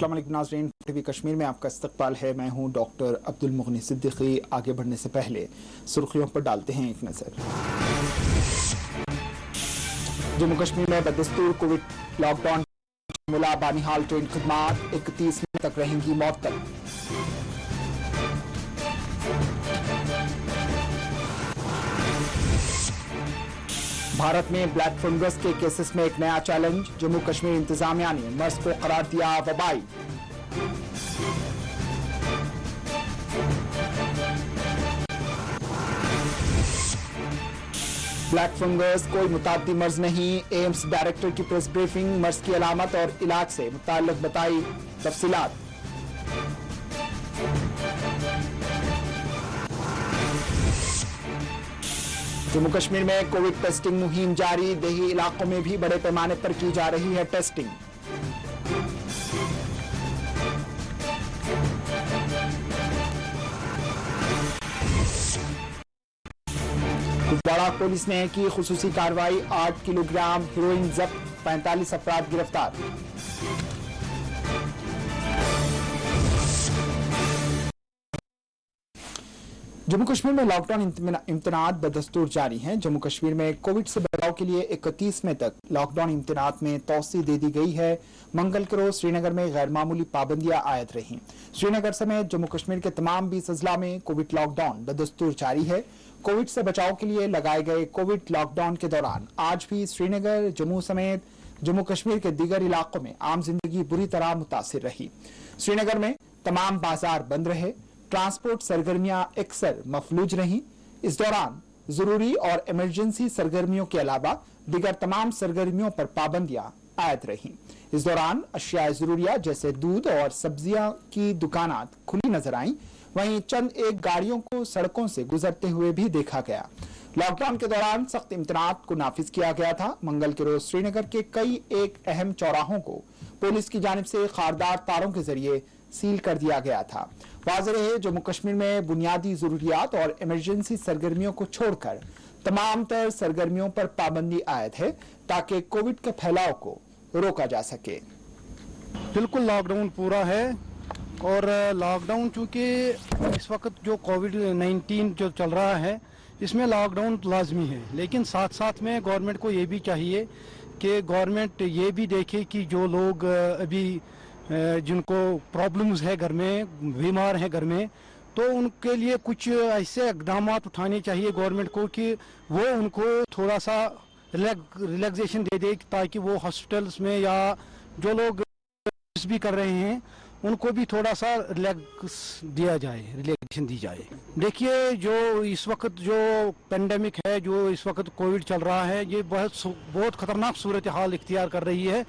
अस्सलाम वालेकुम नाज़रीन, टीवी कश्मीर में आपका इस्तकबाल है। मैं हूं डॉक्टर अब्दुल मुगनी सिद्दीकी। आगे बढ़ने से पहले सुर्खियों पर डालते हैं एक नजर। जम्मू कश्मीर में बदस्तूर कोविड लॉकडाउन, मुला बानिहाल ट्रेन खिदमात 31 मई तक रहेंगी मअतल। भारत में ब्लैक फंगस के केसेस में एक नया चैलेंज, जम्मू कश्मीर इंतजामिया ने मर्ज को करार दिया वबाई। ब्लैक फंगस कोई मुतादी मर्ज नहीं, एम्स डायरेक्टर की प्रेस ब्रीफिंग, मर्ज की अलामत और इलाज से मुताल्लिक बताई तफसीलात। जम्मू कश्मीर में कोविड टेस्टिंग मुहिम जारी, देही इलाकों में भी बड़े पैमाने पर की जा रही है टेस्टिंग। कुपवाड़ा पुलिस ने की खुसूसी कार्रवाई, 8 किलोग्राम हेरोइन जब्त, 45 अफराद गिरफ्तार। जम्मू कश्मीर में लॉकडाउन इम्तनात बदस्तूर जारी हैं। जम्मू कश्मीर में कोविड से बचाव के लिए 31 मई तक लॉकडाउन इम्तनात में तौसी दे दी गई है। मंगल के रोज श्रीनगर में गैर मामूली पाबंदियां आयद रहीं। श्रीनगर समेत जम्मू कश्मीर के तमाम 20 अजला में कोविड लॉकडाउन बदस्तूर जारी है। कोविड से बचाव के लिए लगाए गए कोविड लॉकडाउन के दौरान आज भी श्रीनगर, जम्मू समेत जम्मू कश्मीर के दीगर इलाकों में आम जिंदगी बुरी तरह मुतासिर रही। श्रीनगर में तमाम बाजार बंद रहे, ट्रांसपोर्ट सरगर्मियां अक्सर मफलूज रहीं। इस दौरान जरूरी और इमरजेंसी सरगर्मियों के अलावा दीगर तमाम सरगर्मियों पर पाबंदियां आयद रहीं। इस दौरान अशियाए जरूरिया जैसे दूध और सब्जियां की दुकानात खुली नजर आईं। वहीं चंद एक गाड़ियों को सड़कों से गुजरते हुए भी देखा गया। लॉकडाउन के दौरान सख्त इम्तनात को नाफिज किया गया था। मंगल के रोज श्रीनगर के कई एक अहम चौराहों को पुलिस की जानिब से खारदार तारों के जरिए सील कर दिया गया था। वाज़ेह है, जम्मू कश्मीर में बुनियादी जरूरियात और इमरजेंसी सरगर्मियों को छोड़कर तमाम तर सरगर्मियों पर पाबंदी आयद है ताकि कोविड के फैलाव को रोका जा सके। बिल्कुल लॉकडाउन पूरा है और लॉकडाउन चूँकि इस वक्त जो कोविड-19 जो चल रहा है इसमें लॉकडाउन लाजमी है, लेकिन साथ साथ में गवर्नमेंट को ये भी चाहिए कि गवर्नमेंट ये भी देखे कि जो लोग अभी जिनको प्रॉब्लम्स है घर में, बीमार हैं घर में, तो उनके लिए कुछ ऐसे इकदाम उठाने चाहिए गवर्नमेंट को कि वो उनको थोड़ा सा रिलैक्सेशन दे दे ताकि वो हॉस्पिटल्स में या जो लोग भी कर रहे हैं उनको भी थोड़ा सा रिलैक्सेशन दी जाए। देखिए जो इस वक्त जो पेंडेमिक है, जो इस वक्त कोविड चल रहा है, ये बहुत खतरनाक सूरत हाल इख्तियार कर रही है।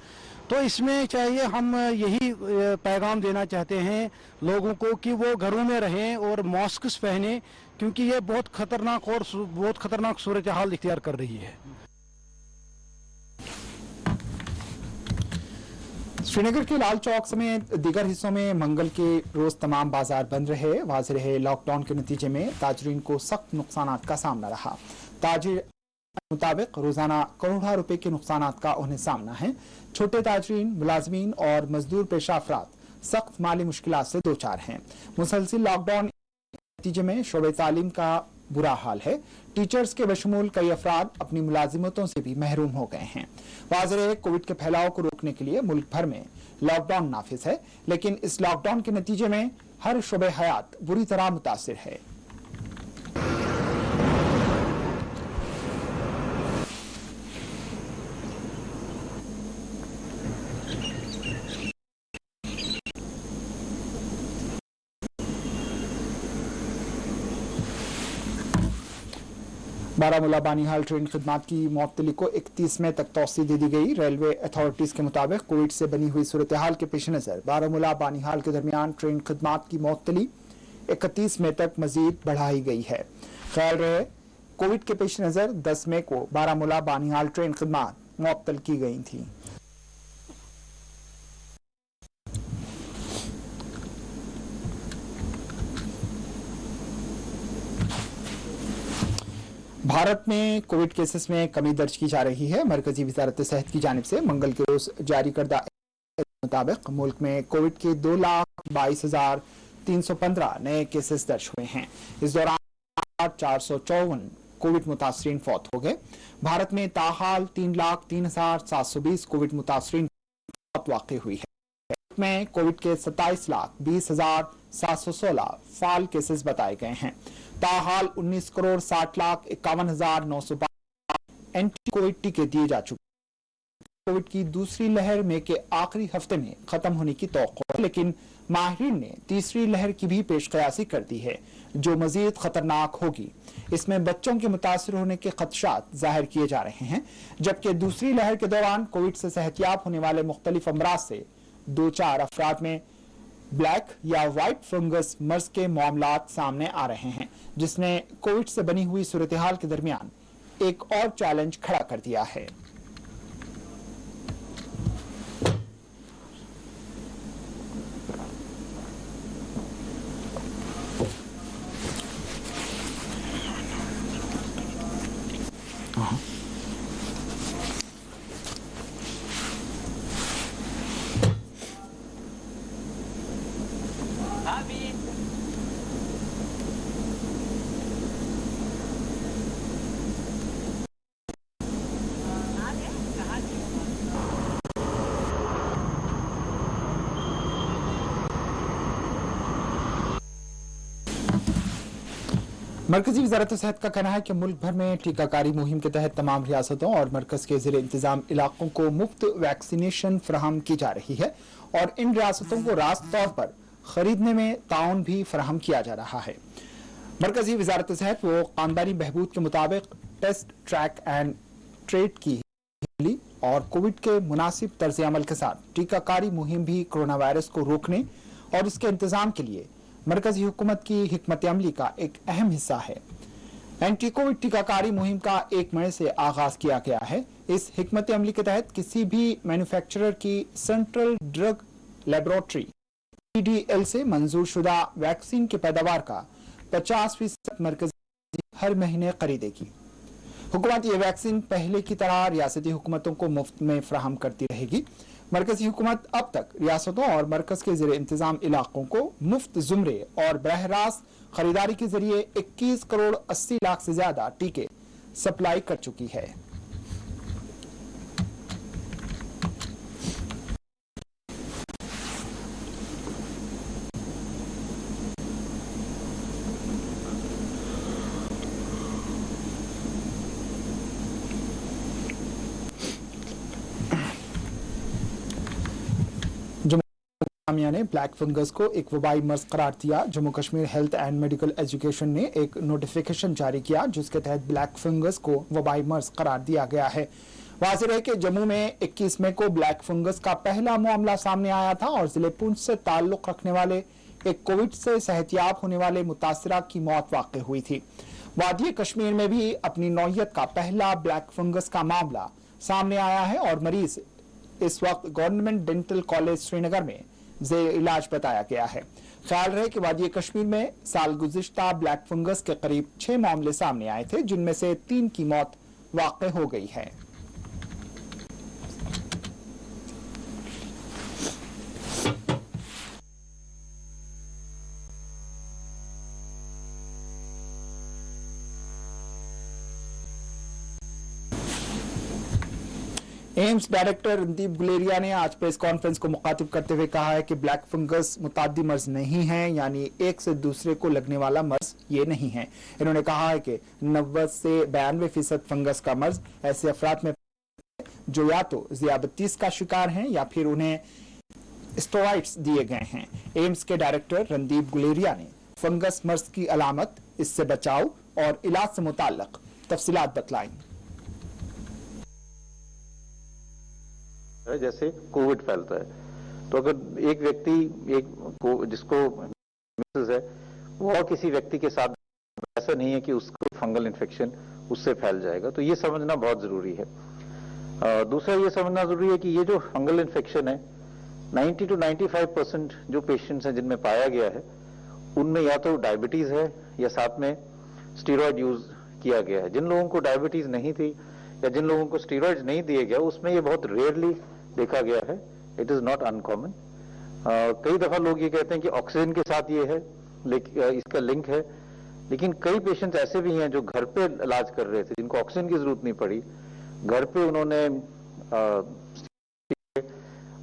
तो इसमें चाहिए हम यही पैगाम देना चाहते हैं लोगों को कि वो घरों में रहें और मास्क पहने, क्योंकि ये बहुत खतरनाक सूरत हाल इख्तियार कर रही है। श्रीनगर के लाल चौक समेत दीगर हिस्सों में मंगल के रोज तमाम बाजार बंद रहे। वाज़ेह रहे, लॉकडाउन के नतीजे में ताजरीन को सख्त नुकसान का सामना रहा। ताजिर मुताबिक रोजाना करोड़ों रुपए के नुकसान का उन्हें सामना है। छोटे ताजरीन, मुलाजमीन और मजदूर पेशा अफराद सख्त माली मुश्किलात से दो चार हैं। मुसलसिल लॉकडाउन के नतीजे में शोबे तालीम का बुरा हाल है। टीचर्स के बशमूल कई अफराद अपनी मुलाजिमतों से भी महरूम हो गए हैं। वाज़ेह है, कोविड के फैलाव को रोकने के लिए मुल्क भर में लॉकडाउन नाफिज है, लेकिन इस लॉकडाउन के नतीजे में हर शोबे हयात बुरी तरह मुतासिर है। बारामूला बानिहाल ट्रेन खिदमात की मुअत्तली को 31 मई तक तौसी दे दी गई। रेलवे अथॉरिटीज के मुताबिक कोविड से बनी हुई सूरत हाल के पेश नजर बारामूला बानिहाल के दरमियान ट्रेन खिदमात की मुअत्तली 31 मई तक मजीद बढ़ाई गई है। ख्याल रहे, कोविड के पेश नजर 10 मई को बारामूला बानिहाल ट्रेन खिदमात मुअत्तल की गई थी। भारत में कोविड केसेस में कमी दर्ज की जा रही है। मरकजी वजारत सेहत की जानिब से मंगल के रोज जारी करदा मुताबिक मुल्क में कोविड के 2,22,315 नए केसेस दर्ज हुए हैं। इस दौरान 454 कोविड मुतासरीन फौत हो गए। भारत में ताहाल 3,03,720 कोविड मुतासरीन मौत वाक़ई हुई है। में कोविड के 27,20,716 फाल केसेस बताए गए हैं। ताहाल 19,60,51,912 एंटी कोविड टीके दिए जा चुके। कोविड की दूसरी लहर मई के आखिरी हफ्ते में खत्म होने की तौक़्क़ो है, लेकिन माहिरीन ने तीसरी लहर की भी पेशकयासी कर दी है, जो मजीद खतरनाक होगी। इसमें बच्चों के मुतासर होने के खदशात जाहिर किए जा रहे हैं, जबकि दूसरी लहर के दौरान कोविड से सेहतियाब होने वाले मुख्तलिफ अमराज से 2-4 अफराद में ब्लैक या व्हाइट फंगस मर्ज के मामलात सामने आ रहे हैं, जिसने कोविड से बनी हुई सूरत हाल के दरमियान एक और चैलेंज खड़ा कर दिया है। मरकजी वजारत सेहत का कहना है कि मुल्क भर में टीकाकारी मुहिम के तहत तमाम रियासतों और मरकज के ज़ेरे इंतजाम इलाकों को मुफ्त वैक्सीनेशन फराहम की जा रही है और इन रियासतों को रास्त तौर पर खरीदने में ताउन भी फराहम किया जा रहा है। मरकजी वजारत सेहत वो खानदानी बहबूद के मुताबिक टेस्ट, ट्रैक एंड ट्रेट की और कोविड के मुनासिब तर्ज अमल के साथ टीकाकारी मुहिम भी कोरोना वायरस को रोकने और इसके इंतजाम के लिए मरकजी हुकूमत की हिकमत अमली का एक अहम हिस्सा है। एंटी कोविड टीकाकारी मुहिम का 1 मई से आगाज किया गया है। इस हिकमत अमली के तहत किसी भी मैन्युफैक्चरर की सेंट्रल ड्रग लेबोरेटरी CDL से मंजूर शुदा वैक्सीन की पैदावार का 50% मरकजी हर महीने खरीदेगी। हुकूमत ये वैक्सीन पहले की तरह रियासती हुकूमतों को मुफ्त में फराहम करती रहेगी। मरकजी हुकूमत अब तक रियासतों और मरकज के ज़ेरे इंतजाम इलाकों को मुफ्त जुमरे और बरह रास्त खरीदारी के जरिए 21 करोड़ 80 लाख से ज्यादा टीके सप्लाई कर चुकी है। जामिया ने ब्लैक फंगस को एक वबाई मर्ज करार दिया। Jammu Kashmir health and medical education ने एक नोटिफिकेशन जारी किया, जिसके तहत ब्लैक फंगस को वबाई मर्ज करार दिया गया है। वाज़ेह है कि जम्मू में 21 मई को ब्लैक फंगस का पहला मामला सामने आया था और जिले पुंछ से ताल्लुक रखने वाले एक कोविड से सेहतियाब होने वाले मुतासरा की मौत वाक़ई हुई थी। वादी कश्मीर में भी अपनी नौयत का पहला ब्लैक फंगस का मामला सामने आया है और मरीज इस वक्त गवर्नमेंट डेंटल कॉलेज श्रीनगर में जेर इलाज बताया गया है। ख्याल रहे कि वादी कश्मीर में साल गुज़िश्ता ब्लैक फंगस के करीब 6 मामले सामने आए थे, जिनमें से 3 की मौत वाक़ई हो गई है। एम्स डायरेक्टर रणदीप गुलेरिया ने आज प्रेस कॉन्फ्रेंस को मुखातिब करते हुए कहा है कि ब्लैक फंगस मुताद्दी मर्ज नहीं है, यानी एक से दूसरे को लगने वाला मर्ज ये नहीं है। इन्होंने कहा है कि 90 से 92% फंगस का मर्ज ऐसे अफराद में जो या तो ज़ियाबतीस का शिकार हैं या फिर उन्हें स्टेरॉइड्स दिए गए हैं। एम्स के डायरेक्टर रणदीप गुलेरिया ने फंगस मर्ज की अलामत, इससे बचाव और इलाज से मुताल्लिक तफसीलात बतलाई। जैसे कोविड फैलता है, तो अगर एक व्यक्ति जिसको है वो और किसी व्यक्ति के साथ, ऐसा नहीं है कि उसको फंगल इन्फेक्शन उससे फैल जाएगा, तो ये समझना बहुत जरूरी है। दूसरा ये समझना जरूरी है कि ये जो फंगल इन्फेक्शन है 90 to 95% जो पेशेंट्स हैं जिनमें पाया गया है, उनमें या तो डायबिटीज है या साथ में स्टीरॉयड यूज किया गया है। जिन लोगों को डायबिटीज नहीं थी या जिन लोगों को स्टीरॉयड्स नहीं दिए गया, उसमें ये बहुत रेयरली देखा गया है इट इज नॉट अनकॉमन। कई दफा लोग ये कहते हैं कि ऑक्सीजन के साथ ये है, लेकिन इसका लिंक है, लेकिन कई पेशेंट्स ऐसे भी हैं जो घर पे इलाज कर रहे थे, जिनको ऑक्सीजन की जरूरत नहीं पड़ी, घर पे उन्होंने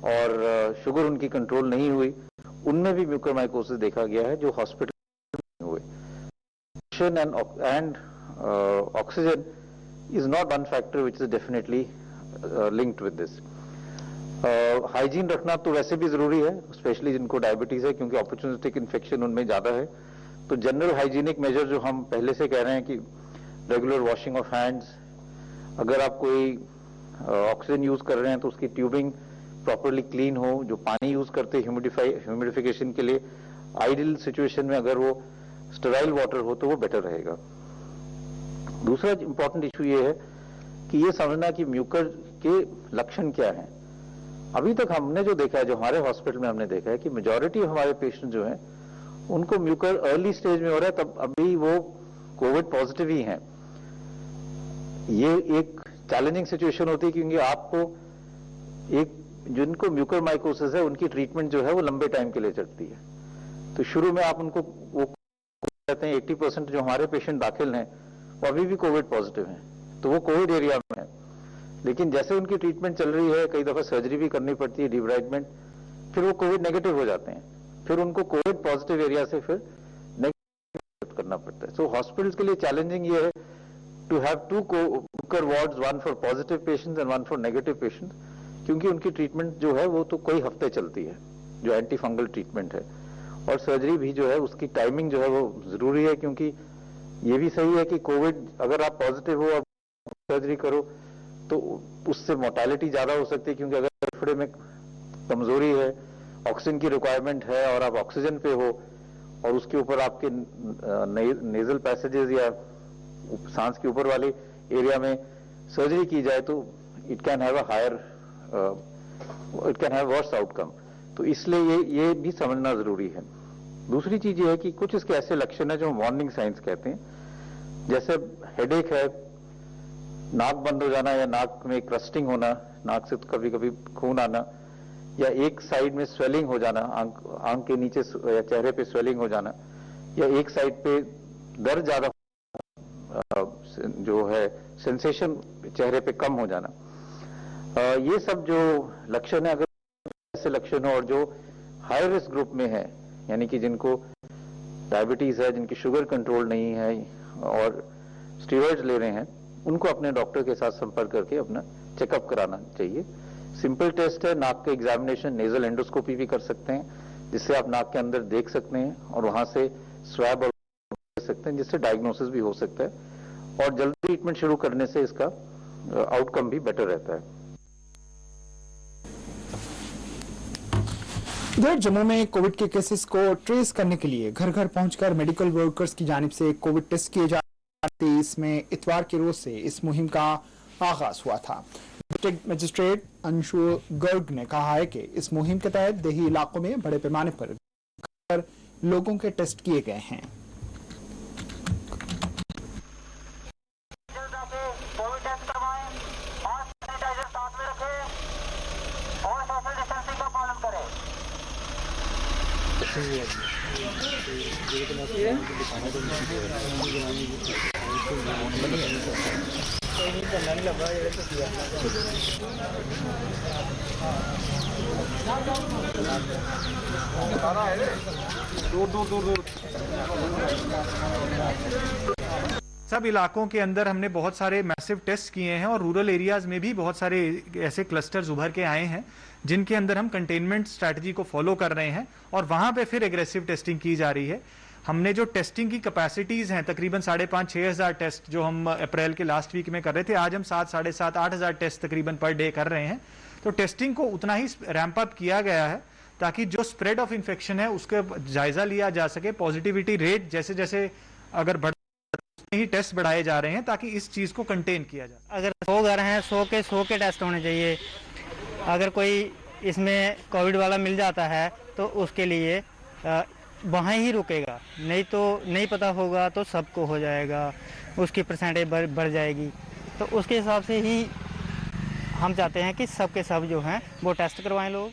और शुगर उनकी कंट्रोल नहीं हुई, उनमें भी म्यूकरमाइकोसिस देखा गया है जो हॉस्पिटल में हुए। And oxygen is not one factor which is definitely linked with this. Hygiene रखना तो वैसे भी जरूरी है, स्पेशली जिनको डायबिटीज है, क्योंकि अपॉर्चुनिस्टिक इन्फेक्शन उनमें ज्यादा है। तो जनरल हाइजीनिक मेजर जो हम पहले से कह रहे हैं कि रेगुलर वॉशिंग ऑफ हैंड्स, अगर आप कोई ऑक्सीजन यूज कर रहे हैं तो उसकी ट्यूबिंग प्रॉपरली क्लीन हो, जो पानी यूज करते हैं ह्यूमिडिफिकेशन के लिए, आइडियल सिचुएशन में अगर वो स्टेराइल वाटर हो तो वो बेटर रहेगा। दूसरा इंपॉर्टेंट इशू ये है कि ये समझना कि म्यूकर के लक्षण क्या हैं। अभी तक हमने जो देखा है, जो हमारे हॉस्पिटल में हमने देखा है कि मेजॉरिटी हमारे पेशेंट जो हैं उनको म्यूकर अर्ली स्टेज में हो रहा है, तब अभी वो कोविड पॉजिटिव ही हैं। ये एक चैलेंजिंग सिचुएशन होती है, क्योंकि आपको एक जिनको म्यूकर माइकोसिस है उनकी ट्रीटमेंट जो है वो लंबे टाइम के लिए चलती है। तो शुरू में आप उनको वो कहते हैं 80% जो हमारे पेशेंट दाखिल हैं वो अभी भी कोविड पॉजिटिव हैं, तो वो कोविड एरिया में है। लेकिन जैसे उनकी ट्रीटमेंट चल रही है, कई दफा सर्जरी भी करनी पड़ती है, डिब्राइडमेंट, फिर वो कोविड नेगेटिव हो जाते हैं, फिर उनको कोविड पॉजिटिव एरिया से फिर नेगेटिव करना पड़ता है। सो हॉस्पिटल्स के लिए चैलेंजिंग ये है to have two mucor wards, one for positive patients and one for negative patients, क्योंकि उनकी ट्रीटमेंट जो है वो तो कई हफ्ते चलती है, जो एंटी फंगल ट्रीटमेंट है। और सर्जरी भी जो है उसकी टाइमिंग जो है वो जरूरी है, क्योंकि ये भी सही है कि कोविड अगर आप पॉजिटिव हो और सर्जरी करो तो उससे मोर्टेलिटी ज्यादा हो सकती है, क्योंकि अगर फेफड़े में कमजोरी है, ऑक्सीजन की रिक्वायरमेंट है और आप ऑक्सीजन पे हो और उसके ऊपर आपके नेजल पैसेजेस या सांस के ऊपर वाले एरिया में सर्जरी की जाए तो it can have worse outcome. तो इसलिए ये भी समझना जरूरी है। दूसरी चीज ये है कि कुछ इसके ऐसे लक्षण है जो वार्निंग साइंस कहते हैं, जैसे हेडेक है, नाक बंद हो जाना या नाक में क्रस्टिंग होना, नाक से कभी कभी खून आना, या एक साइड में स्वेलिंग हो जाना, आंख के नीचे या चेहरे पे स्वेलिंग हो जाना, या एक साइड पे दर्द ज्यादा जो है सेंसेशन चेहरे पे कम हो जाना, ये सब जो लक्षण है, अगर ऐसे लक्षण हो और जो हाई रिस्क ग्रुप में है, यानी कि जिनको डायबिटीज है, जिनकी शुगर कंट्रोल नहीं है और स्टेरॉइड्स ले रहे हैं, उनको अपने डॉक्टर के साथ संपर्क करके अपना चेकअप कराना चाहिए। सिंपल टेस्ट है, नाक का एग्जामिनेशन, नेजल एंडोस्कोपी भी कर सकते हैं, जिससे आप नाक के अंदर देख सकते हैं और वहां से स्वैब कर सकते हैं, जिससे डायग्नोसिस भी हो सकता है और जल्दी ट्रीटमेंट शुरू करने से इसका आउटकम भी बेटर रहता है। इधर जम्मू में कोविड के केसेस को ट्रेस करने के लिए घर घर पहुंचकर मेडिकल वर्कर्स की जानिब से कोविड टेस्ट किए जा रहे हैं। इसमें इतवार के रोज से इस मुहिम का आगाज हुआ था। डिस्ट्रिक्ट मजिस्ट्रेट अंशु गर्ग ने कहा है कि इस मुहिम के तहत देही इलाकों में बड़े पैमाने पर लोगों के टेस्ट किए गए हैं। सब इलाकों के अंदर हमने बहुत सारे मैसिव टेस्ट किए हैं और रूरल एरियाज में भी बहुत सारे ऐसे क्लस्टर्स उभर के आए हैं जिनके अंदर हम कंटेनमेंट स्ट्रैटेजी को फॉलो कर रहे हैं और वहां पे फिर एग्रेसिव टेस्टिंग की जा रही है। हमने जो टेस्टिंग की कैपेसिटीज हैं तकरीबन 5,500-6 हज़ार टेस्ट जो हम अप्रैल के लास्ट वीक में कर रहे थे, आज हम 7,500-8 हज़ार टेस्ट तकरीबन पर डे कर रहे हैं। तो टेस्टिंग को उतना ही रैंप अप किया गया है ताकि जो स्प्रेड ऑफ इन्फेक्शन है उसका जायजा लिया जा सके। पॉजिटिविटी रेट जैसे जैसे अगर बढ़ ही टेस्ट बढ़ाए जा रहे हैं ताकि इस चीज को कंटेन किया जाए। अगर 100 घर हैं 100 के टेस्ट होने चाहिए। अगर कोई इसमें कोविड वाला मिल जाता है तो उसके लिए वहाँ ही रुकेगा, नहीं तो नहीं पता होगा तो सबको हो जाएगा, उसकी परसेंटेज बढ़ जाएगी। तो उसके हिसाब से ही हम चाहते हैं कि सब के सब जो हैं वो टेस्ट करवाएं लोग।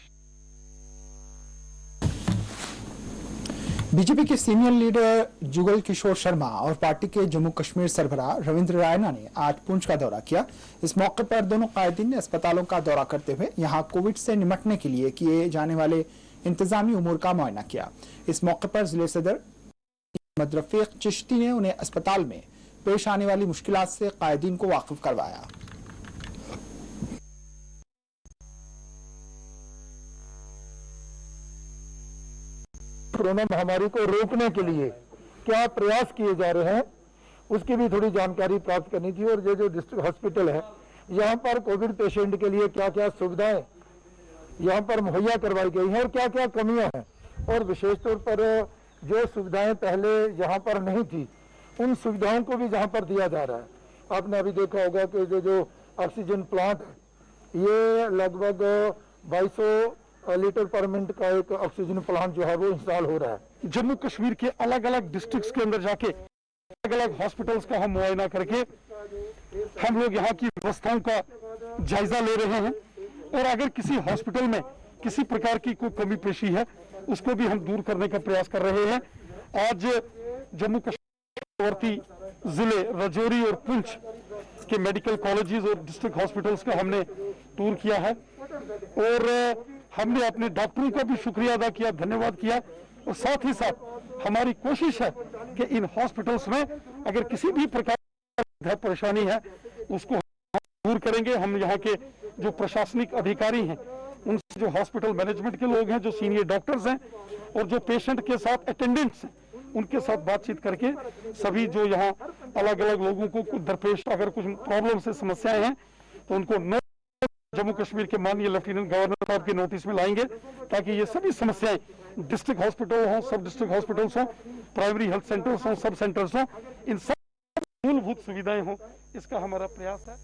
बीजेपी के सीनियर लीडर जुगल किशोर शर्मा और पार्टी के जम्मू कश्मीर सरबराह रविंद्र रायना ने आज पुंछ का दौरा किया। इस मौके पर दोनों कायदीन ने अस्पतालों का दौरा करते हुए यहां कोविड से निपटने के लिए किए जाने वाले इंतजामी उमूर का मुआयना किया। इस मौके पर जिले सदर मोहम्मद रफीक चिश्ती ने उन्हें अस्पताल में पेश आने वाली मुश्किलात से कायदीन को वाकिफ करवाया। कोरोना महामारी को रोकने के लिए क्या प्रयास किए जा रहे हैं उसकी भी थोड़ी जानकारी प्राप्त करनी थी। और ये जो डिस्ट्रिक्ट हॉस्पिटल है यहाँ पर कोविड पेशेंट के लिए क्या क्या सुविधाएं यहाँ पर मुहैया करवाई गई हैं और क्या क्या कमियां हैं, और विशेष तौर पर जो सुविधाएं पहले यहाँ पर नहीं थी उन सुविधाओं को भी यहाँ पर दिया जा रहा है। आपने अभी देखा होगा कि जो ऑक्सीजन प्लांट है ये लगभग 2200 लीटर पर मिनट का एक ऑक्सीजन प्लांट जो है वो इंस्टॉल हो रहा है। जम्मू कश्मीर के अलग अलग डिस्ट्रिक्ट्स के अंदर जाके अलग अलग हॉस्पिटल्स का हम मुआयना करके हम लोग यहाँ की व्यवस्थाओं का जायजा ले रहे हैं, और अगर किसी हॉस्पिटल में किसी प्रकार की कोई कमी पेशी है उसको भी हम दूर करने का प्रयास कर रहे हैं। आज जम्मू कश्मीर जिले राजौरी और पुंछ के मेडिकल कॉलेजेस और डिस्ट्रिक्ट हॉस्पिटल्स का हमने टूर किया है, और हमने अपने डॉक्टरों का भी शुक्रिया अदा किया, धन्यवाद किया। और साथ ही साथ हमारी कोशिश है कि इन हॉस्पिटल्स में अगर किसी भी प्रकार की परेशानी है उसको दूर करेंगे। हम यहाँ के जो प्रशासनिक अधिकारी हैं उनसे, जो हॉस्पिटल मैनेजमेंट के लोग हैं, जो सीनियर डॉक्टर्स हैं और जो पेशेंट के साथ अटेंडेंट्स हैं, उनके साथ बातचीत करके सभी जो यहाँ अलग अलग लोगों को कुछ दरपेश अगर कुछ प्रॉब्लम से समस्याएं हैं तो उनको जम्मू कश्मीर के माननीय लेफ्टिनेंट गवर्नर साहब के नोटिस में लाएंगे, ताकि ये सभी समस्याएं डिस्ट्रिक्ट हॉस्पिटल हो, सब डिस्ट्रिक्ट हॉस्पिटल्स हो, प्राइमरी हेल्थ सेंटर्स हो, सब सेंटर्स हो, इन सब मूलभूत सुविधाएं हो, इसका हमारा प्रयास है।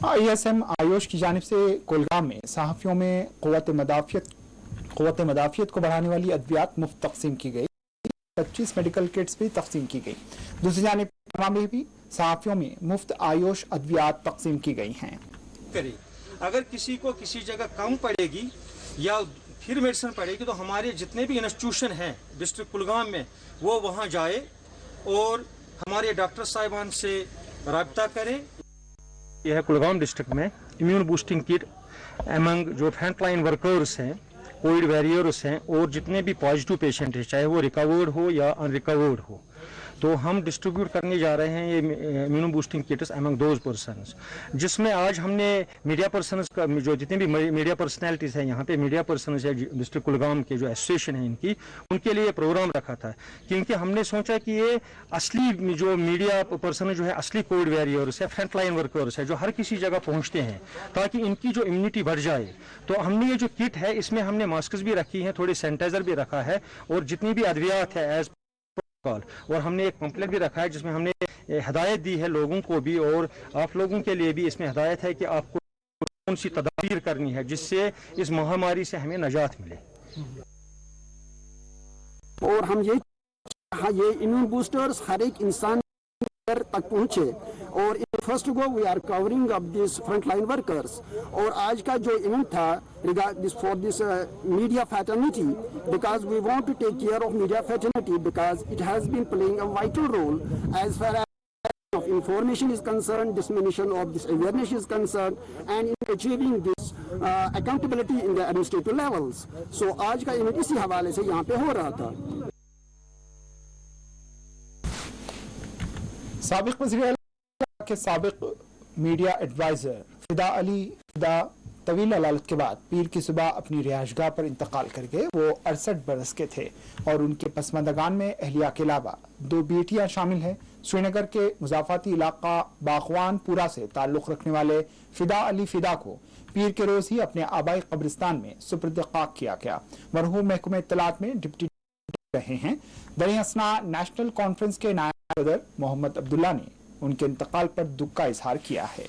ISM आयोश की जानिब से कुलगाम में सहाफियों में क़ुव्वत मदाफियत को बढ़ाने वाली अद्वियात मुफ्त तकसीम की गई। 25 मेडिकल किट्स भी तकसीम की गई। दूसरी जानिब में भी सहाफियों में मुफ्त आयुष अद्वियात तकसीम की गई हैं। अगर किसी को किसी जगह कम पड़ेगी या फिर मेडिसिन पड़ेगी तो हमारे जितने भी इंस्टीट्यूशन हैं डिस्ट्रिक्ट कुलगाम में वो वहाँ जाए और हमारे डॉक्टर साहिबान से रब्ता करें। यह कुलगाम डिस्ट्रिक्ट में इम्यून बूस्टिंग किट एमंग जो फ्रंटलाइन वर्कर्स हैं, कोविड वॉरियर्स हैं और जितने भी पॉजिटिव पेशेंट हैं, चाहे वो रिकवर्ड हो या अनरिकवर्ड हो, तो हम डिस्ट्रीब्यूट करने जा रहे हैं ये immuno boosting kits among those persons, जिसमें आज हमने मीडिया पर्सन्स का जो जितने भी मीडिया पर्सनैलिटीज़ हैं यहाँ पे मीडिया पर्सन्स है डिस्ट्रिक्ट कुलगाम के जो एसोसिएशन है इनकी, उनके लिए प्रोग्राम रखा था, क्योंकि हमने सोचा कि ये असली जो मीडिया पर्सन जो है असली कोविड वॉरियर्स है, फ्रंट लाइन वर्कर्स है, जो हर किसी जगह पहुँचते हैं, ताकि इनकी जो इम्यूनिटी बढ़ जाए। तो हमने ये जो किट है इसमें हमने मास्क भी रखी हैं, थोड़ी सैनिटाइजर भी रखा है और जितनी भी अद्वियात है एज और हमने एक पंपलेट भी रखा है जिसमें हमने हिदायत दी है लोगों को भी और आप लोगों के लिए भी इसमें हिदायत है कि आपको कौन सी तदाबीर करनी है जिससे इस महामारी से हमें नजात मिले। और हम ये इम्यून बूस्टर्स हर एक इंसान तक पहुंचे और first go we are covering up this front line workers. और आज का जो इवेंट था for this media fraternity, because we want to take care of media fraternity because it has been playing a vital role as far of information is concerned, dissemination of this awareness is concerned, and in achieving this accountability in the administrative levels. So आज का event इसी हवाले से यहाँ पे हो रहा था। साबिक वज़ीर के साबिक मीडिया एडवाइजर फिदा अली फिदा तवील अदालत के बाद पीर की सुबह अपनी रिहाइशगाह पर इंतकाल कर गए। वो 68 बरस के थे और उनके पसमानदगान में अहलिया के अलावा 2 बेटियां शामिल हैं। श्रीनगर के मुजाफाती इलाका बागवानपुरा से ताल्लुक रखने वाले फिदा अली फिदा को पीर के रोज ही अपने आबाई कब्रिस्तान में सुपुर्द खाक किया गया। मरहूम महकमे इत्तलात में डिप्टी रहे हैं। दरिया असना नेशनल कॉन्फ्रेंस के नायब सदर मोहम्मद अब्दुल्ला ने उनके इंतकाल पर दुख का इजहार किया है।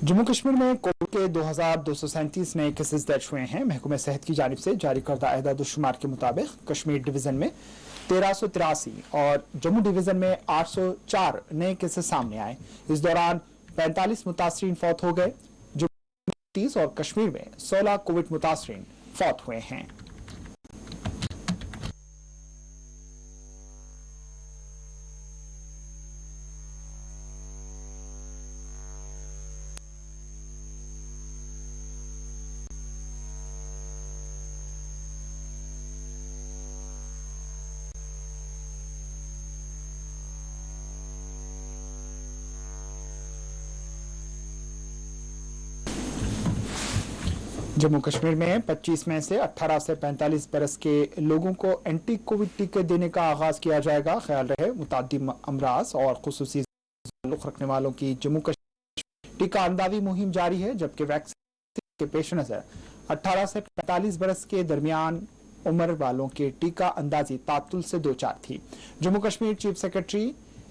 जम्मू कश्मीर में कोविड के 2237 नए केसेस दर्ज हुए हैं। महकमा सेहत की जानिब से जारी करदा एदाद-ओ-शुमार के मुताबिक कश्मीर डिवीजन में 1383 और जम्मू डिवीजन में 804 नए केसेस सामने आए। इस दौरान 45 मुतासरीन फौत हो गए। जम्मू 30 और कश्मीर में 16 कोविड मुतासरीन फौत हुए हैं। जम्मू कश्मीर में 25 मई से 18 से 45 बरस के लोगों को एंटी कोविड टीके देने का आगाज किया जाएगा। ख्याल रहे मुताद्दी अमराज और खुसूसी ताल्लुक रखने वालों की जम्मू कश्मीर टीका अंदाजी मुहिम जारी है, जबकि वैक्सीन के पेश नजर 18 से 45 बरस के दरमियान उम्र वालों के टीका अंदाजी तातुल से दो चार थी। Jammu Kashmir chief secretary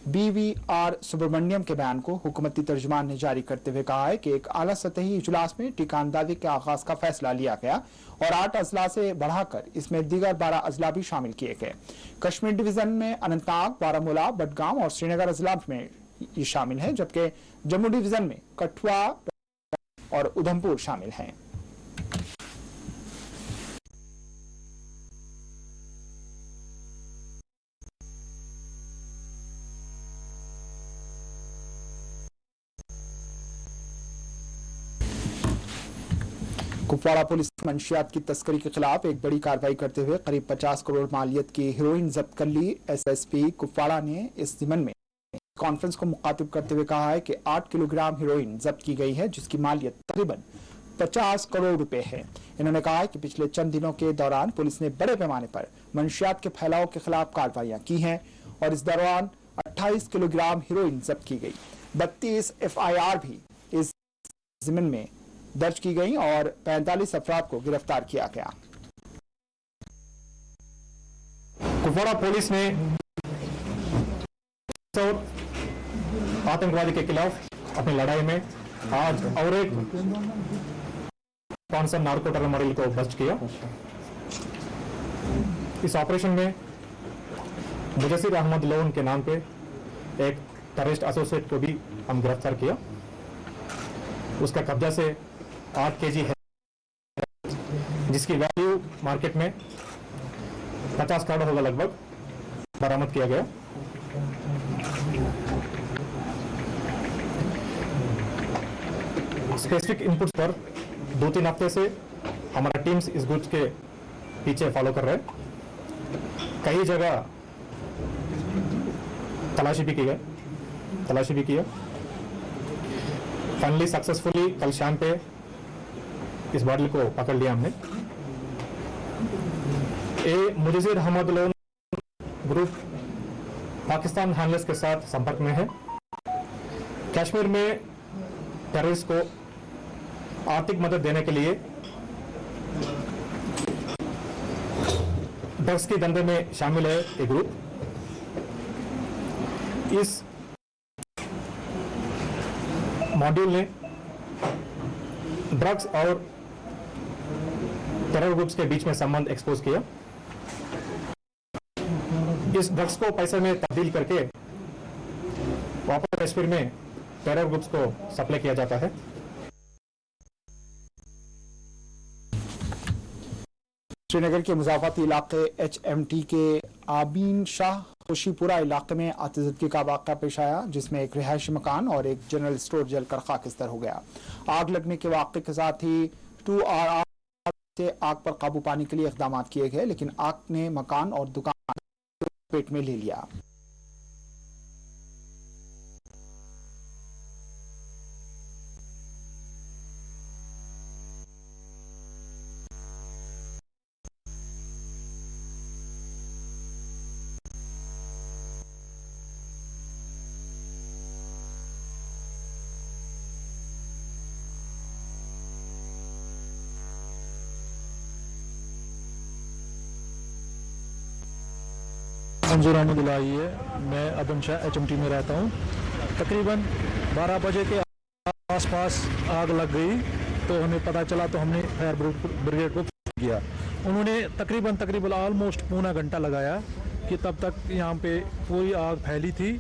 BVR Subrahmanyam के बयान को हुकूमती तर्जुमान ने जारी करते हुए कहा है कि एक आला सतही इजलास में टीका अंदाजी के आगाज का फैसला लिया गया और 8 अजला से बढ़ाकर इसमें दीगर 12 अजला भी शामिल किए गए। कश्मीर डिवीजन में अनंतनाग, बारामूला, बडगाम और श्रीनगर अजला में ये शामिल है, जबकि जम्मू डिवीजन में कठुआ और उधमपुर शामिल हैं। कुपवाड़ा पुलिस मंशियात की तस्करी के खिलाफ एक बड़ी कार्रवाई करते हुए करीब 50 करोड़ मालियत की हेरोइन जब्त कर ली। SSP कुपवाड़ा ने इस जिमन में कॉन्फ्रेंस को मुखातिब करते हुए कहा है कि 8 किलोग्राम हेरोइन जब्त की गई है, जिसकी मालियत तकरीबन 50 करोड़ रुपए है। इन्होंने कहा है कि पिछले चंद दिनों के दौरान पुलिस ने बड़े पैमाने पर मंशियात के फैलाव के खिलाफ कार्रवाइयां की हैं और इस दौरान 28 किलोग्राम हेरोइन जब्त की गई। 32 FIR भी इस जिमन में दर्ज की गई और 45 अफराद को गिरफ्तार किया गया। कुपवाड़ा पुलिस ने आतंकवादी के खिलाफ अपनी लड़ाई में आज और एक कौन नार्को टेररिस्ट को बस्ट किया। इस ऑपरेशन में मुजस्सिर अहमद लोन के नाम पे एक टेररिस्ट एसोसिएट को भी हम गिरफ्तार किया। उसका कब्जा से 8 kg है, जिसकी वैल्यू मार्केट में 50 करोड़ होगा लगभग, बरामद किया गया। स्पेसिफिक इनपुट्स पर 2-3 हफ्ते से हमारा टीम्स इस गुड्स के पीछे फॉलो कर रहे हैं। कई जगह तलाशी भी किया। फाइनली सक्सेसफुली कल शाम पे इस बॉटल को पकड़ लिया हमने। मुजस्सिर अहमद लोन ग्रुप पाकिस्तान हैंडलर्स के साथ संपर्क में है। कश्मीर में टेररिस्ट को आर्थिक मदद देने के लिए ड्रग्स के धंधे में शामिल है एक ग्रुप। इस मॉड्यूल ने ड्रग्स और टेरर ग्रुप्स के बीच में संबंध एक्सपोज किया। इस ड्रग्स को पैसे में तब्दील करके वापस कश्मीर में टेरर ग्रुप्स को सप्लाई किया जाता है। श्रीनगर के मुजाफाती इलाके HMT के आबीन शाह खुशीपुरा इलाके में आतिशबाजी का वाक़या पेश आया, जिसमें एक रिहायशी मकान और एक जनरल स्टोर जलकर खाकिस्तान हो गया। आग लगने के वाक़े के साथ ही 2RR से आग पर काबू पाने के लिए इक़दाम किए गए, लेकिन आग ने मकान और दुकान पेट में ले लिया। मंजूर अहमद इलाही है। मैं अबन शाह HMT में रहता हूँ। तकरीबन 12 बजे के आसपास आग लग गई तो हमें पता चला, तो हमने फायर ब्रिगेड को फोन किया। उन्होंने तकरीबन ऑलमोस्ट पौना घंटा लगाया कि तब तक यहाँ पे पूरी आग फैली थी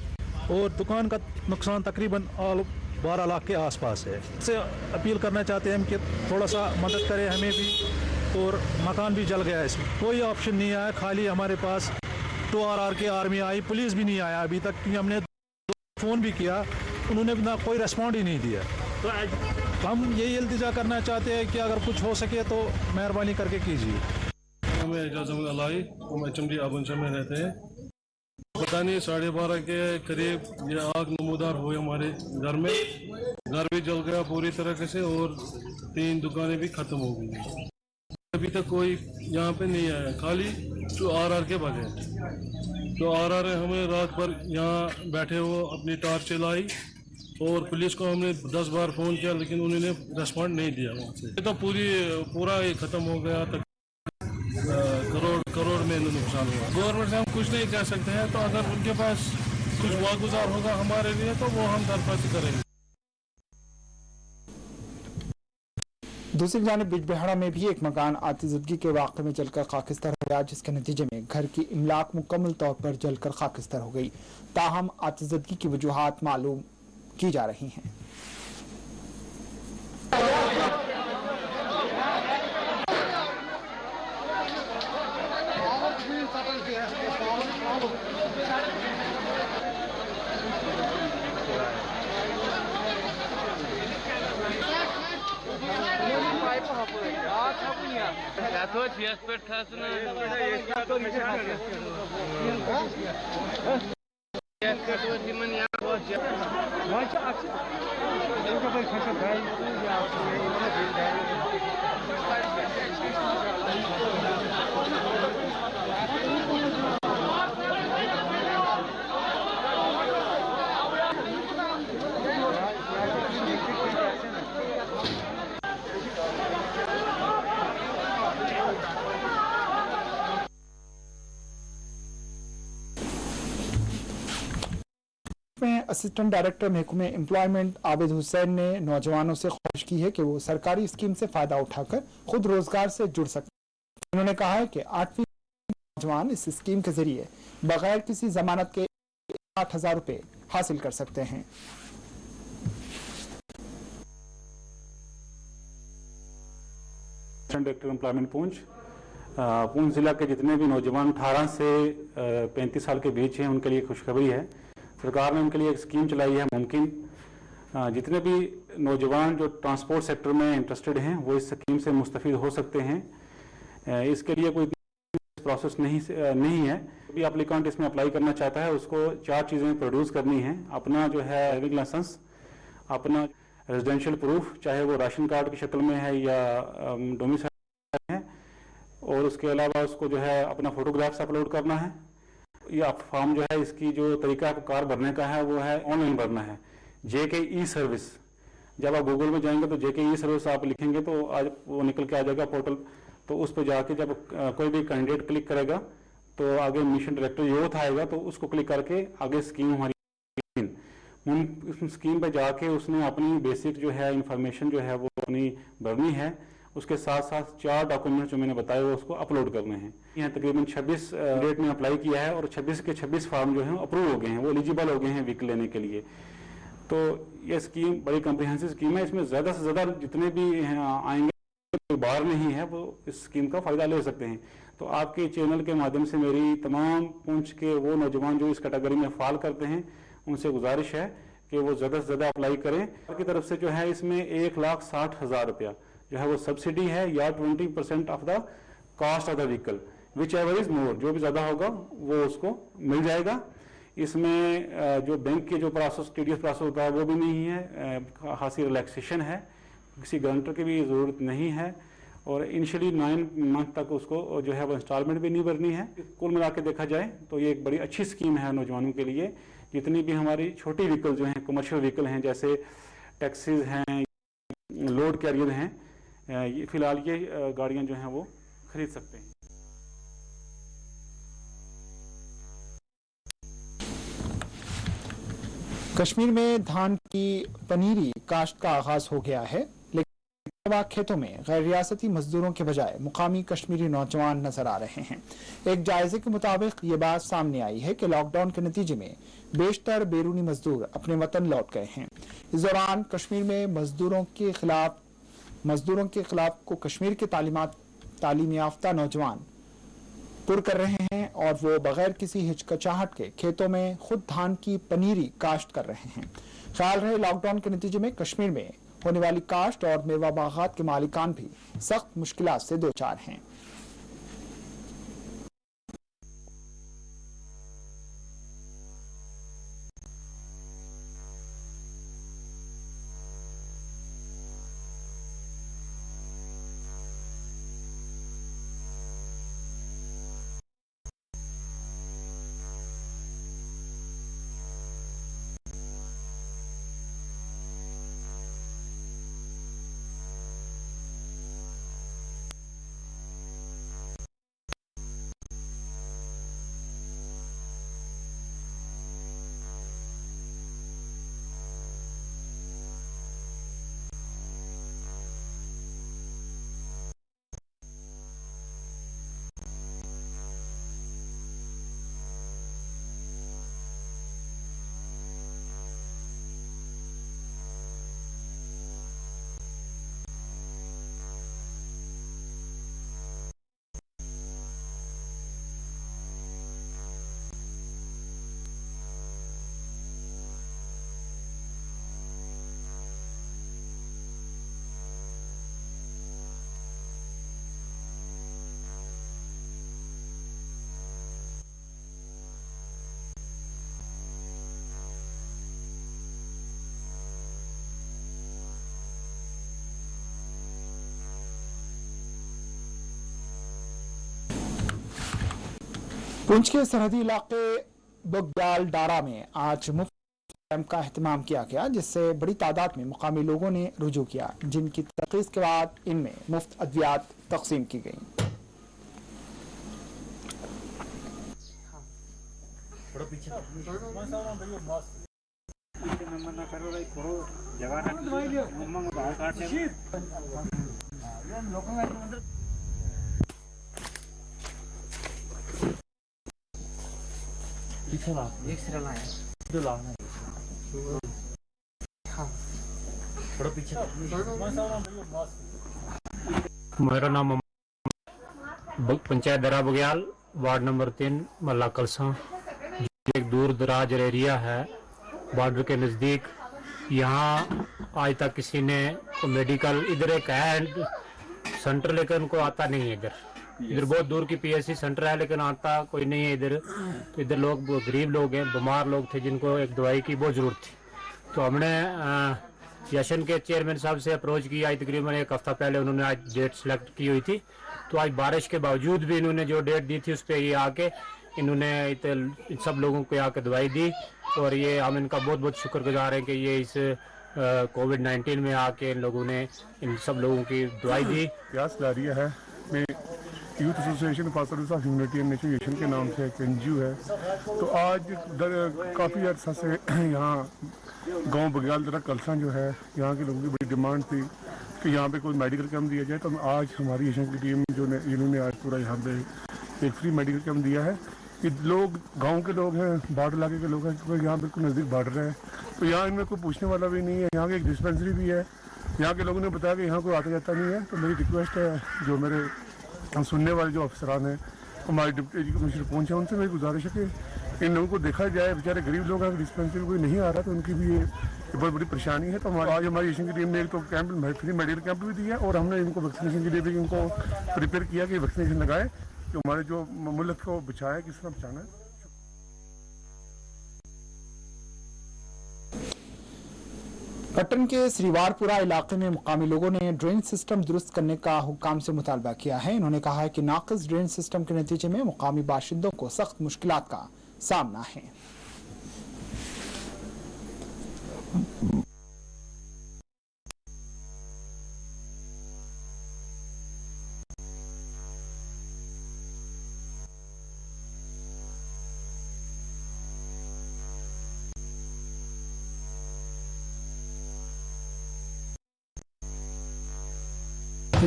और दुकान का नुकसान तकरीबन 12 लाख के आसपास है। इससे अपील करना चाहते हैं कि थोड़ा सा मदद करें हमें भी, और मकान भी जल गया है। इसमें कोई ऑप्शन नहीं आया, खाली हमारे पास 2RR की आर्मी आई, पुलिस भी नहीं आया अभी तक, क्योंकि हमने फ़ोन भी किया, उन्होंने ना कोई रिस्पॉन्ड ही नहीं दिया। तो हम यही इल्तिजा करना चाहते हैं कि अगर कुछ हो सके तो मेहरबानी करके कीजिए। हमें एजाज़ अलाई, हम HMD आबुनशा में रहते हैं। पता नहीं 12:30 के करीब ये आग नमूदार हुई हमारे घर में। घर भी जल गया पूरी तरीके से और 3 दुकानें भी ख़त्म हो गई। अभी तक कोई यहाँ पे नहीं आया, खाली तो RR के बगैर। तो RR हमें रात भर यहाँ बैठे हो अपनी टार्च चलाई और पुलिस को हमने 10 बार फ़ोन किया, लेकिन उन्होंने रिस्पॉन्ड नहीं दिया वहाँ से। तो पूरा ये ख़त्म हो गया, तक करोड़ में नुकसान हुआ। गवर्नमेंट से हम कुछ नहीं कह सकते हैं, तो अगर उनके पास कुछ वागुजार होगा हमारे लिए तो वो हम दरख्वास्त करेंगे। दूसरी जानिब बिजबेहड़ा में भी एक मकान आतिशबाजी के वाक़े में जलकर खाकिस्तान हो गया, जिसके नतीजे में घर की इमलाक मुकम्मल तौर पर जलकर खाकिस्तान हो गई। ताहम आतिशबाजी की वजूहात मालूम की जा रही हैं। असिस्टेंट डायरेक्टर महकमे एम्प्लॉयमेंट आबिद हुसैन ने नौजवानों से ख्वाहिश की है कि वो सरकारी स्कीम से फायदा उठाकर खुद रोजगार से जुड़ सकते हैं। उन्होंने कहा है कि 8वीं नौजवान इस स्कीम के जरिए बगैर किसी जमानत के 8,000 रुपए हासिल कर सकते हैं। डायरेक्टर एम्प्लॉयमेंट पूंछ जिला के जितने भी नौजवान 18 से 35 साल के बीच हैं उनके लिए खुशखबरी है। सरकार ने उनके लिए एक स्कीम चलाई है मुमकिन। जितने भी नौजवान जो ट्रांसपोर्ट सेक्टर में इंटरेस्टेड हैं वो इस स्कीम से मुस्तफीद हो सकते हैं। इसके लिए कोई प्रोसेस नहीं है। भी एप्लीकेंट इसमें अप्लाई करना चाहता है उसको 4 चीज़ें प्रोड्यूस करनी है। अपना जो है ड्राइविंग लाइसेंस, अपना रेजिडेंशियल प्रूफ, चाहे वो राशन कार्ड की शक्ल में है या डोमिसाइल है, और उसके अलावा उसको जो है अपना फोटोग्राफ्स अपलोड करना है। या फॉर्म जो है इसकी जो तरीका कार भरने का है वो है ऑनलाइन भरना है। JK ई सर्विस, जब आप गूगल में जाएंगे तो JK ई सर्विस आप लिखेंगे तो आज वो निकल के आ जाएगा पोर्टल। तो उस पर जाके जब कोई भी कैंडिडेट क्लिक करेगा तो आगे मिशन डायरेक्टर यूथ आएगा, तो उसको क्लिक करके आगे स्कीम हमारी स्कीम पे जाके उसने अपनी बेसिक जो है इंफॉर्मेशन जो है वो अपनी भरनी है। उसके साथ साथ 4 डॉक्यूमेंट्स जो मैंने बताए वो उसको अपलोड करने हैं। यहाँ तकरीबन 26 डेट में अप्लाई किया है और 26 के 26 फॉर्म जो हैं अप्रूव हो गए हैं, वो एलिजिबल हो गए हैं व्हीकल लेने के लिए। तो ये स्कीम बड़ी कम्प्रिहेंसिव स्कीम है। इसमें ज़्यादा से ज़्यादा जितने भी आएंगे बाहर नहीं है वो इस स्कीम का फ़ायदा ले सकते हैं। तो आपके चैनल के माध्यम से मेरी तमाम पूंछ के वो नौजवान जो इस कैटेगरी में फाल करते हैं उनसे गुजारिश है कि वो ज़्यादा से ज़्यादा अप्लाई करें। की तरफ से जो है इसमें 1,60,000 रुपया जो है वो सब्सिडी है या 20% of the cost of the vehicle, which ever is more, जो भी ज़्यादा होगा वो उसको मिल जाएगा। इसमें जो बैंक के जो प्रोसेस TDS प्रोसेस होता है वो भी नहीं है, खासी रिलैक्सेशन है, किसी गारंटर की भी ज़रूरत नहीं है, और इनिशियली 9 मंथ तक उसको जो है वो इंस्टॉलमेंट भी नहीं भरनी है। कुल मिला के देखा जाए तो ये एक बड़ी अच्छी स्कीम है नौजवानों के लिए। जितनी भी हमारी छोटी व्हीकल जो हैं, कमर्शियल व्हीकल हैं, जैसे टैक्सीज हैं, लोड कैरियर हैं, ये फिलहाल ये गाड़ियां जो हैं वो खरीद सकते हैं। कश्मीर में धान की पनीरी काश्त का आगाज हो गया है, लेकिन खेतों में गैर रियासती मजदूरों के बजाय मुकामी कश्मीरी नौजवान नजर आ रहे हैं। एक जायजे के मुताबिक ये बात सामने आई है कि लॉकडाउन के नतीजे में बेशतर बैरूनी मजदूर अपने वतन लौट गए हैं। इस दौरान कश्मीर में मजदूरों के खिलाफ को कश्मीर के तालीम याफ्ता नौजवान पुर कर रहे हैं और वो बगैर किसी हिचकिचाहट के खेतों में खुद धान की पनीरी काश्त कर रहे हैं। ख्याल रहे लॉकडाउन के नतीजे में कश्मीर में होने वाली काश्त और मेवा बागात के मालिकान भी सख्त मुश्किलात से दो चार हैं। पुंछ के सरहदी इलाके बुग्याल डारा में आज मुफ्त कैंप का एहतमाम किया गया, जिससे बड़ी तादाद में मुकामी लोगों ने रुजू किया, जिनकी तहकीक के बाद इनमें मुफ्त अद्वियात तकसीम की गई। मेरा नाम पंचायत दरा बग्याल, वार्ड नंबर 3, मल्ला कलसा। एक दूर दराज एरिया है बॉर्डर के नज़दीक। यहाँ आज तक किसी ने मेडिकल, इधर एक है सेंटर लेकिन उनको आता नहीं है। इधर बहुत दूर की पीएससी सेंटर है लेकिन आता कोई नहीं है इधर। तो इधर लोग गरीब लोग हैं, बीमार लोग थे जिनको एक दवाई की बहुत ज़रूरत थी। तो हमने यशन के चेयरमैन साहब से अप्रोच किया। तकरीबन एक हफ्ता पहले उन्होंने आज डेट सेलेक्ट की हुई थी, तो आज बारिश के बावजूद भी इन्होंने जो डेट दी थी उस पर ये आके इन्होंने सब लोगों को आके दवाई दी। और ये हम इनका बहुत बहुत शुक्रगुजार हैं कि ये इस कोविड-19 में आके इन लोगों ने इन सब लोगों की दवाई दी। प्यास लारिया है मैं youth association for service of humanity and nation के नाम से एक एनजीओ है। तो आज काफ़ी अर्सा से यहाँ गांव बग्याल दरा कलसा जो है, यहाँ के लोगों की बड़ी डिमांड थी कि यहाँ पे कोई मेडिकल कैंप दिया जाए। तो आज हमारी एशियन की टीम जिन्होंने आज पूरा यहाँ पे एक फ्री मेडिकल कैंप दिया है। कि लोग गांव के लोग हैं, बॉर्डर इलाके के लोग हैं, क्योंकि यहाँ बिल्कुल नज़दीक बॉर्डर है। तो यहाँ इनमें कोई पूछने वाला भी नहीं है। यहाँ की एक डिस्पेंसरी भी है। यहाँ के लोगों ने बताया कि यहाँ कोई आता जाता नहीं है। तो मेरी रिक्वेस्ट है जो मेरे सुनने वाले जो अफसरान हैं, हमारे डिप्टी एजुकेशन कमिश्नर पहुँचे, उनसे मेरी गुजारिश है कि इन लोगों को देखा जाए। बेचारे गरीब लोग हैं, डिस्पेंसरी कोई नहीं आ रहा तो उनकी भी ये बहुत बड़ी परेशानी है। तो आज हमारी एशियन की टीम ने एक तो कैंप फ्री मेडिकल कैंप भी दिया और हमने इनको वैक्सीनेशन के लिए भी इनको प्रिपेयर किया कि वैक्सीनेशन लगाए, कि हमारे जो मुल्क को बचाया, किस तरह बचाना है। पट्टन के श्रीवारपुरा इलाके में मुकामी लोगों ने ड्रेन सिस्टम दुरुस्त करने का हुक्काम से मुतालबा किया है। इन्होंने कहा है कि नाक़िस ड्रेन सिस्टम के नतीजे में मुकामी बाशिंदों को सख्त मुश्किलात का सामना है।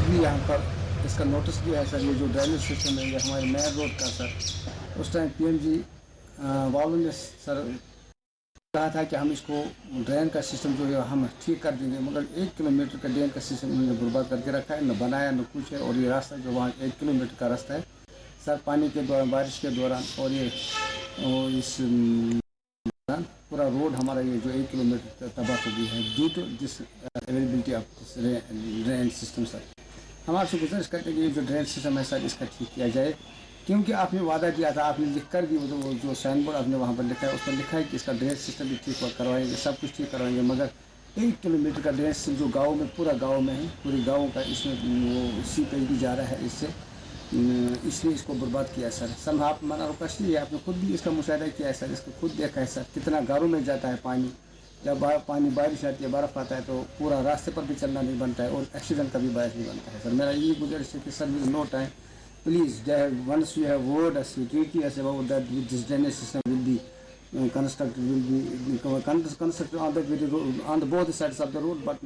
खुद भी यहाँ पर इसका नोटिस दिया है सर। ये जो ड्रेनेज सिस्टम है ये हमारे मेयर रोड का सर, उस टाइम PMG वालों ने सर कहा था कि हम इसको ड्रेन का सिस्टम जो है हम ठीक कर देंगे, मगर 1 किलोमीटर का ड्रेन का सिस्टम उन्होंने बर्बाद करके रखा है, न बनाया न कुछ है। और ये रास्ता जो वहाँ 1 किलोमीटर का रास्ता है सर, पानी के दौरान, बारिश के दौरान और इस दौरान पूरा रोड हमारा ये जो 1 किलोमीटर तबाह हो गई है due to this availability of drain system sir. हम आपसे गुजारिश करते हैं कि ये जो ड्रेन सिस्टम है सर इसका ठीक किया जाए, क्योंकि आपने वादा किया था, आपने लिख कर भी वो जो साइन बोर्ड आपने वहाँ पर लिखा है उस पर लिखा है कि इसका ड्रेन सिस्टम भी ठीक करवाएंगे, सब कुछ ठीक करवाएंगे, मगर 1 किलोमीटर का ड्रेन सिस्टम जो गाँव में, पूरा गाँव में है, पूरे गाँव का इसमें वो सीपेज भी जा रहा है इससे, इसलिए इसको बर्बाद किया सर। संभाप मना रोकशी आपने खुद भी इसका मुशाहिदा किया है सर, इसको खुद देखा है सर कितना घरों में जाता है पानी। जब पानी बारिश आती है, बर्फ़ आता है तो पूरा रास्ते पर भी चलना नहीं बनता है और एक्सीडेंट का भी बायस भी बनता है सर। मेरा यही गुजारिश है कि sir with no time please once you have word us security as about that this drainage system will be constructed on the very road, on the both sides of the road, but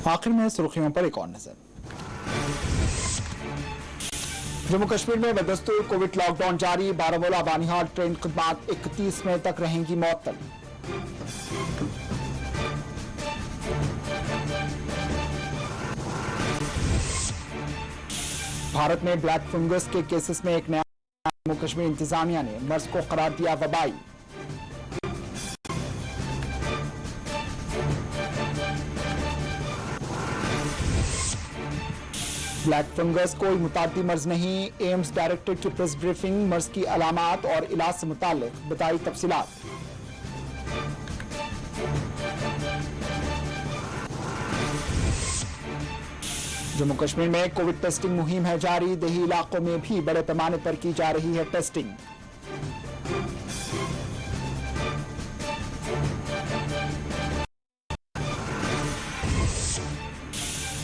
आखिर में सुर्खियों पर एक और नजर। जम्मू कश्मीर में बदस्तूर Covid lockdown जारी, Baramulla Banihal train खिदमात 31 मई तक रहेंगी मुअत्तल। भारत में ब्लैक फंगस के केसेस में एक नया, जम्मू कश्मीर इंतजामिया ने मर्ज को करार दिया वबाई। ब्लैक फंगस कोई मुतादी मर्ज नहीं, AIIMS directed to press briefing, मर्ज की अलामात और इलाज से मुताल्लिक बताई तफसीलात। जम्मू कश्मीर में कोविड टेस्टिंग मुहिम है जारी, देही इलाकों में भी बड़े पैमाने पर की जा रही है टेस्टिंग।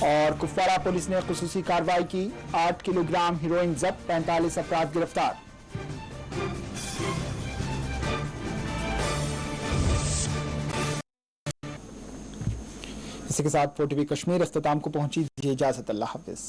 और कुपवाड़ा पुलिस ने खुसूसी कार्रवाई की, 8 किलोग्राम हेरोइन जब्त, 45 अफराद गिरफ्तार। इसी के साथ 4TV कश्मीर अख्ताम को पहुंची, दीजिए इजाजत, अल्लाह हाफिज।